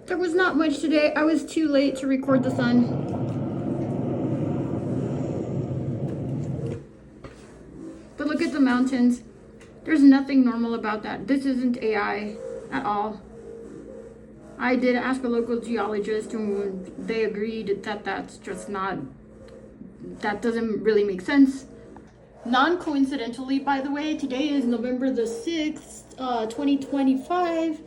There was not much today. I was too late to record the sun. But look at the mountains. There's nothing normal about that. This isn't AI at all. I did ask a local geologist and they agreed that that's just not, that doesn't really make sense. Non-coincidentally, by the way, today is November the 6th, 2025.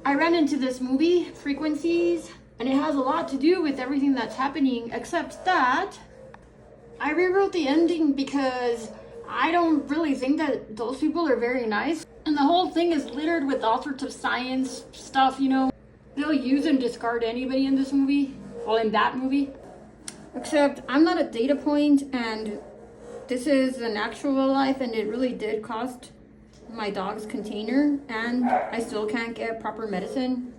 I ran into this movie, Frequencies, and it has a lot to do with everything that's happening, except that I rewrote the ending because I don't really think that those people are very nice. And the whole thing is littered with all sorts of science stuff, you know. They'll use and discard anybody in this movie, well, in that movie. Except I'm not a data point, and this is an actual life, and it really did cost my dog's container, and I still can't get proper medicine.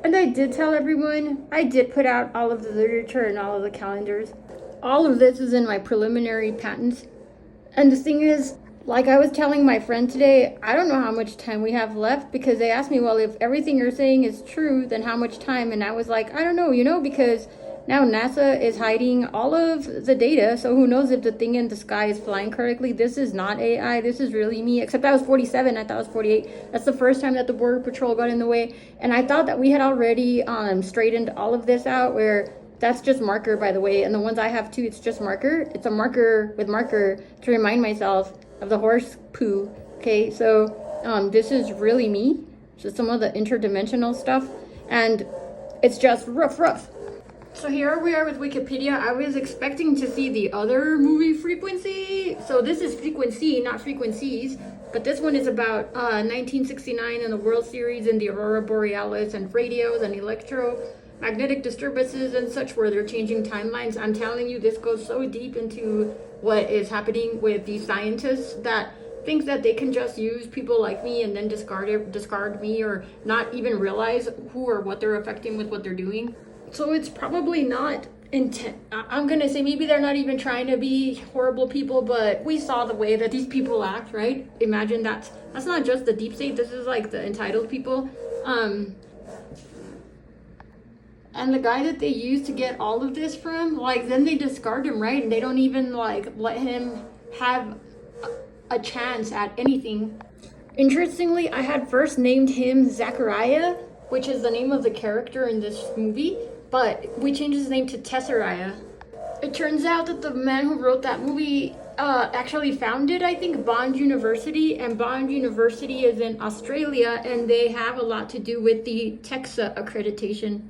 And I did tell everyone, I did put out all of the literature and all of the calendars. All of this is in my preliminary patents. And the thing is, like I was telling my friend today, I don't know how much time we have left, because they asked me, well, if everything you're saying is true, then how much time? And I was like, I don't know, you know, because now NASA is hiding all of the data, so who knows if the thing in the sky is flying correctly. This is not AI, this is really me, except I was 47, I thought I was 48. That's the first time that the Border Patrol got in the way, and I thought that we had already straightened all of this out, where that's just marker, by the way, and the ones I have too, it's just marker. It's a marker with marker to remind myself of the horse poo, okay? So this is really me, so some of the interdimensional stuff, and it's just rough. So here we are with Wikipedia. I was expecting to see the other movie, Frequency. So this is Frequency, not Frequencies. But this one is about 1969 and the World Series and the Aurora Borealis and radios and electromagnetic disturbances and such, where they're changing timelines. I'm telling you, this goes so deep into what is happening with these scientists that think that they can just use people like me and then discard me, or not even realize who or what they're affecting with what they're doing. So it's probably not I'm gonna say maybe they're not even trying to be horrible people, but we saw the way that these people act, right? Imagine that's not just the deep state, this is like the entitled people. And the guy that they used to get all of this from, like, then they discard him, right? And they don't even like let him have a chance at anything. Interestingly, I had first named him Zachariah, which is the name of the character in this movie, but we changed his name to Tessariah. It turns out that the man who wrote that movie actually founded, I think, Bond University, and Bond University is in Australia, and they have a lot to do with the TEXA accreditation.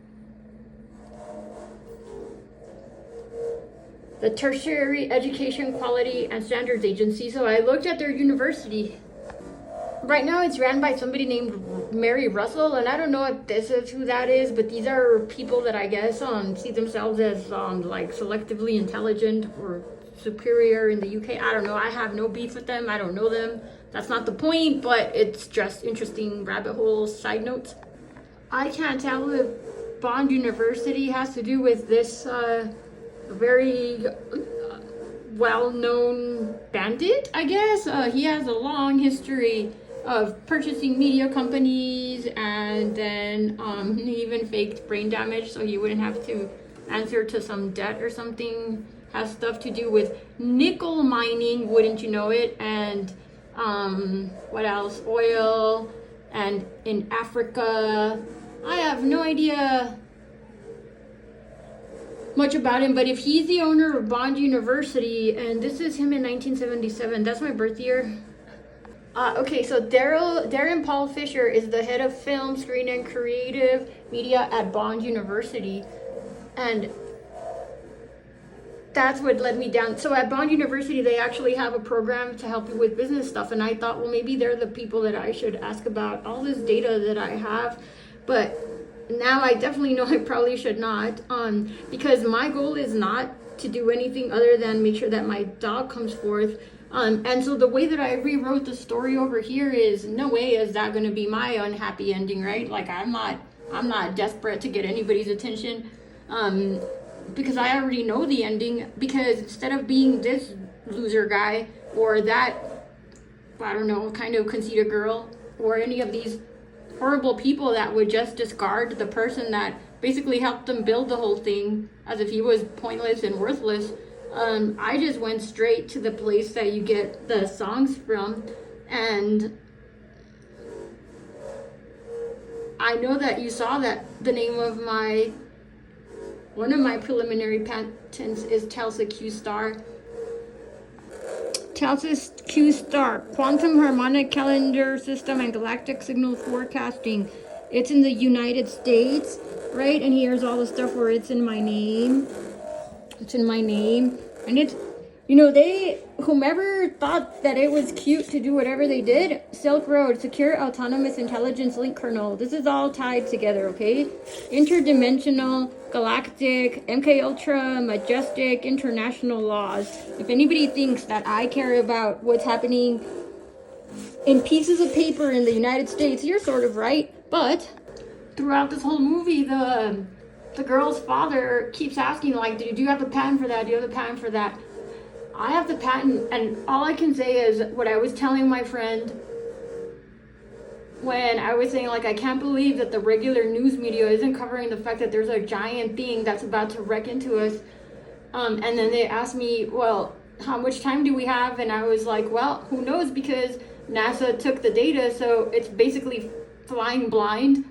The Tertiary Education Quality and Standards Agency. So I looked at their university. Right now it's ran by somebody named Mary Russell, and I don't know if this is who that is, but these are people that I guess see themselves as like selectively intelligent or superior in the UK. I don't know. I have no beef with them. I don't know them. That's not the point, but it's just interesting rabbit hole side notes. I can't tell if Bond University has to do with this very well-known bandit, I guess. He has a long history of purchasing media companies, and then he even faked brain damage so he wouldn't have to answer to some debt or something. Has stuff to do with nickel mining, wouldn't you know it, and what else, oil, and in Africa. I have no idea much about him, but if he's the owner of Bond University, and this is him in 1977, that's my birth year. Okay, so Darren Paul Fisher is the head of film, screen, and creative media at Bond University, and that's what led me down. So at Bond University, they actually have a program to help you with business stuff, and I thought, well, maybe they're the people that I should ask about all this data that I have, but now I definitely know I probably should not, because my goal is not to do anything other than make sure that my dog comes forth. And so the way that I rewrote the story over here is, no way is that going to be my unhappy ending, right? Like, I'm not desperate to get anybody's attention, because I already know the ending. Because instead of being this loser guy or that, I don't know, kind of conceited girl, or any of these horrible people that would just discard the person that basically helped them build the whole thing as if he was pointless and worthless. I just went straight to the place that you get the songs from, and I know that you saw that the name of one of my preliminary patents is Telsa Q star. Telsa Q star, quantum harmonic calendar system and galactic signal forecasting. It's in the United States, right? And here's all the stuff where it's in my name. It's in my name. And it's, whomever thought that it was cute to do whatever they did, Silk Road, Secure Autonomous Intelligence Link Kernel. This is all tied together, okay? Interdimensional, galactic, MK Ultra, majestic, international laws. If anybody thinks that I care about what's happening in pieces of paper in the United States, you're sort of right. But throughout this whole movie, the girl's father keeps asking, like, do you have a patent for that? Do you have a patent for that? I have the patent, and all I can say is what I was telling my friend when I was saying, like, I can't believe that the regular news media isn't covering the fact that there's a giant thing that's about to wreck into us. And then they asked me, well, how much time do we have? And I was like, well, who knows, because NASA took the data, so it's basically flying blind.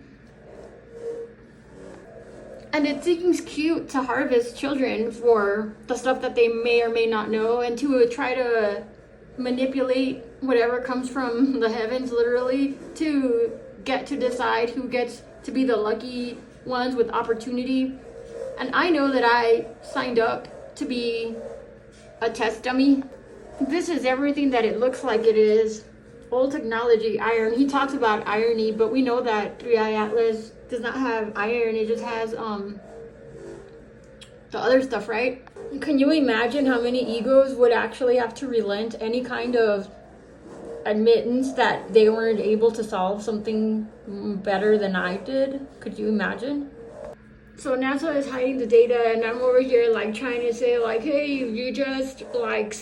And it seems cute to harvest children for the stuff that they may or may not know, and to try to manipulate whatever comes from the heavens, literally, to get to decide who gets to be the lucky ones with opportunity. And I know that I signed up to be a test dummy. This is everything that it looks like it is. Old technology, iron. He talks about irony, but we know that 3i Atlas does not have iron. It just has the other stuff, right? Can you imagine how many egos would actually have to relent any kind of admittance that they weren't able to solve something better than I did? Could you imagine? So NASA is hiding the data, and I'm over here like trying to say, like, hey, you just like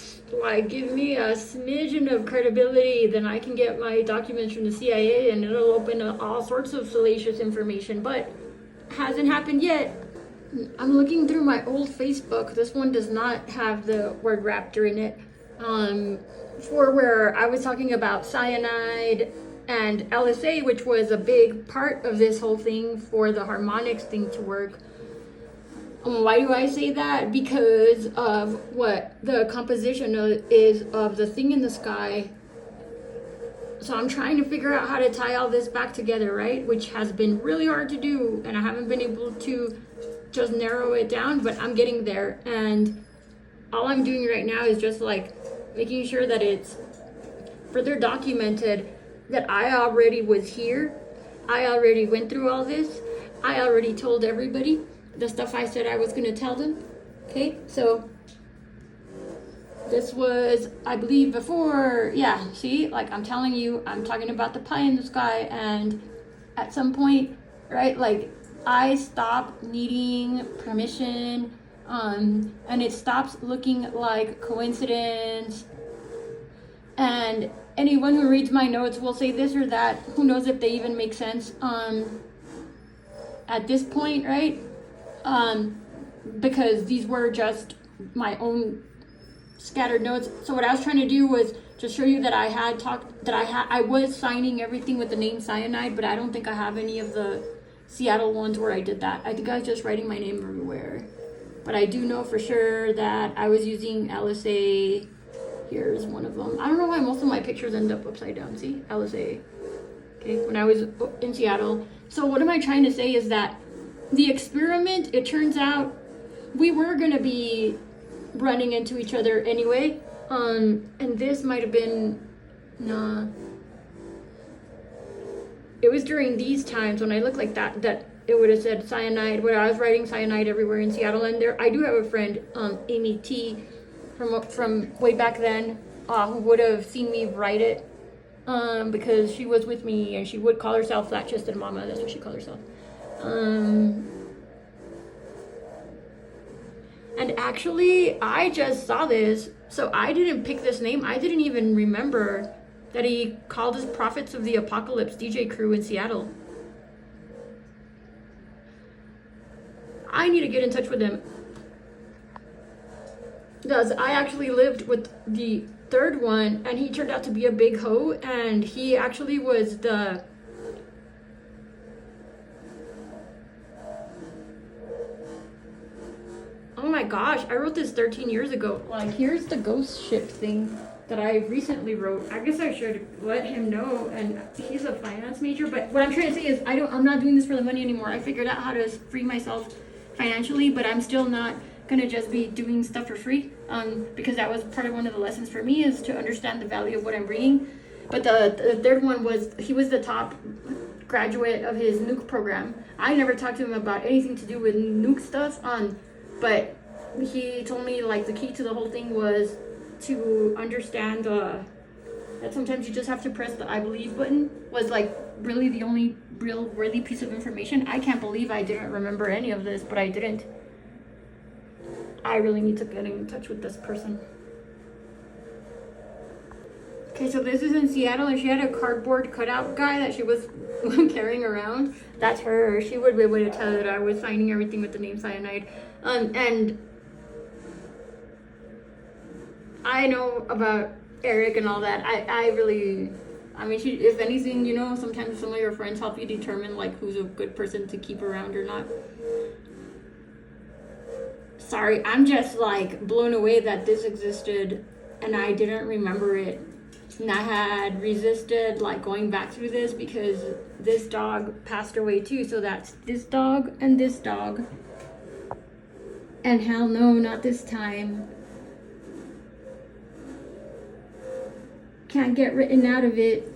give me a smidgen of credibility, then I can get my documents from the CIA and it'll open all sorts of salacious information. But hasn't happened yet. I'm looking through my old Facebook. This one does not have the word raptor in it. For where I was talking about cyanide and LSA, which was a big part of this whole thing for the harmonics thing to work. Why do I say that? Because of what the composition is of the thing in the sky. So I'm trying to figure out how to tie all this back together, right? Which has been really hard to do, and I haven't been able to just narrow it down, but I'm getting there. And all I'm doing right now is just like making sure that it's further documented that I already was here. I already went through all this. I already told everybody the stuff I said I was going to tell them. Okay, so this was, I believe, before, yeah, see, like I'm telling you, I'm talking about the pie in the sky, and at some point, right, like I stop needing permission, and it stops looking like coincidence, and anyone who reads my notes will say this or that. Who knows if they even make sense at this point, right? Because these were just my own scattered notes. So what I was trying to do was just show you that I was signing everything with the name Cyanide, but I don't think I have any of the Seattle ones where I did that. I think I was just writing my name everywhere. But I do know for sure that I was using LSA. Here's one of them. I don't know why most of my pictures end up upside down. See? LSA. Okay, when I was in Seattle. So what am I trying to say is that the experiment, it turns out we were going to be running into each other anyway. And this might have been, nah. It was during these times when I looked like that it would have said cyanide, where I was writing cyanide everywhere in Seattle. And there, I do have a friend, Amy T, from way back then, who would have seen me write it, because she was with me and she would call herself flat-chested mama. That's what she called herself. And actually, I just saw this, so I didn't pick this name. I didn't even remember that he called us prophets of the apocalypse DJ crew in Seattle. I need to get in touch with him. Because I actually lived with the third one, and he turned out to be a big hoe, and he actually was the... Oh my gosh, I wrote this 13 years ago. Like, here's the ghost ship thing that I recently wrote. I guess I should let him know, and he's a finance major, but what I'm trying to say is I'm not doing this for the money anymore. I figured out how to free myself financially, but I'm still not gonna just be doing stuff for free, because that was part of one of the lessons for me, is to understand the value of what I'm bringing. But the third one was, he was the top graduate of his nuke program. I never talked to him about anything to do with nuke stuff, but he told me like the key to the whole thing was to understand that sometimes you just have to press the I believe button, was like really the only real worthy piece of information. I can't believe I didn't remember any of this, but I didn't. I really need to get in touch with this person. Okay, so this is in Seattle, and she had a cardboard cutout guy that she was carrying around. That's her. She would be able to tell that I was signing everything with the name cyanide. And I know about Eric and all that. I mean, if anything, you know, sometimes some of your friends help you determine like who's a good person to keep around or not. Sorry, I'm just like blown away that this existed and I didn't remember it. And I had resisted like going back through this because this dog passed away too. So that's this dog and this dog. And hell no, not this time. Can't get written out of it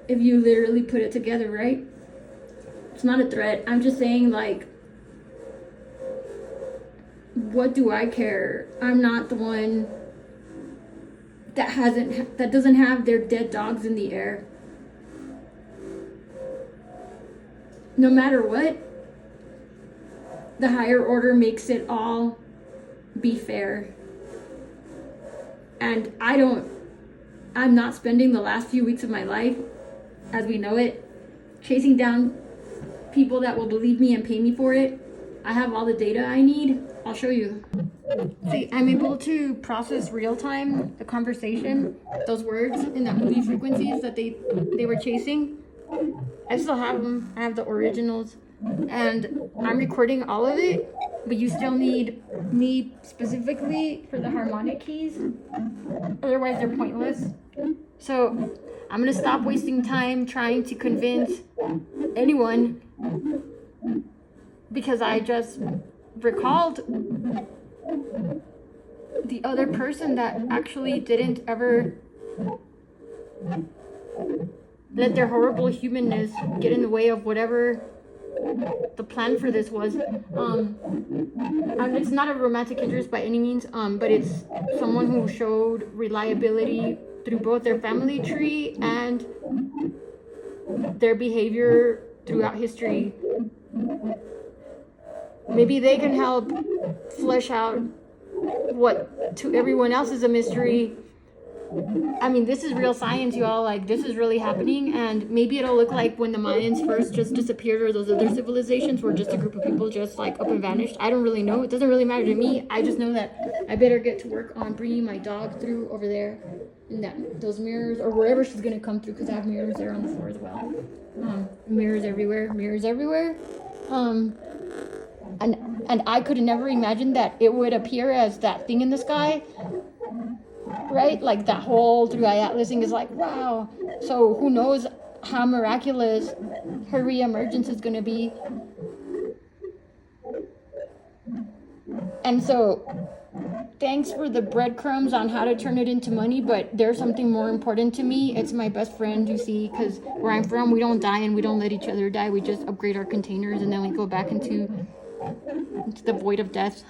if you literally put it together, right? It's not a threat. I'm just saying, like, what do I care? I'm not the one that doesn't have their dead dogs in the air. No matter what, the higher order makes it all be fair. And I'm not spending the last few weeks of my life, as we know it, chasing down people that will believe me and pay me for it. I have all the data I need. I'll show you. See, I'm able to process real time the conversation, those words in the movie frequencies that they were chasing. I still have them. I have the originals, and I'm recording all of it, but you still need me specifically for the harmonic keys. Otherwise, they're pointless. So I'm gonna stop wasting time trying to convince anyone, because I just recalled the other person that actually didn't ever let their horrible humanness get in the way of whatever the plan for this was. And it's not a romantic interest by any means, but it's someone who showed reliability through both their family tree and their behavior throughout history. Maybe they can help flesh out what to everyone else is a mystery. I mean, this is real science, y'all. Like, this is really happening, and maybe it'll look like when the Mayans first just disappeared, or those other civilizations were just a group of people just like up and vanished. I don't really know. It doesn't really matter to me. I just know that I better get to work on bringing my dog through over there in those mirrors, or wherever she's gonna come through, because I have mirrors there on the floor as well. Mirrors everywhere. And I could have never imagined that it would appear as that thing in the sky, right? Like that whole through Atlas thing is like, wow. So who knows how miraculous her reemergence is going to be. And so thanks for the breadcrumbs on how to turn it into money, but there's something more important to me. It's my best friend, you see, because where I'm from, we don't die and we don't let each other die. We just upgrade our containers and then we go back into the void of death.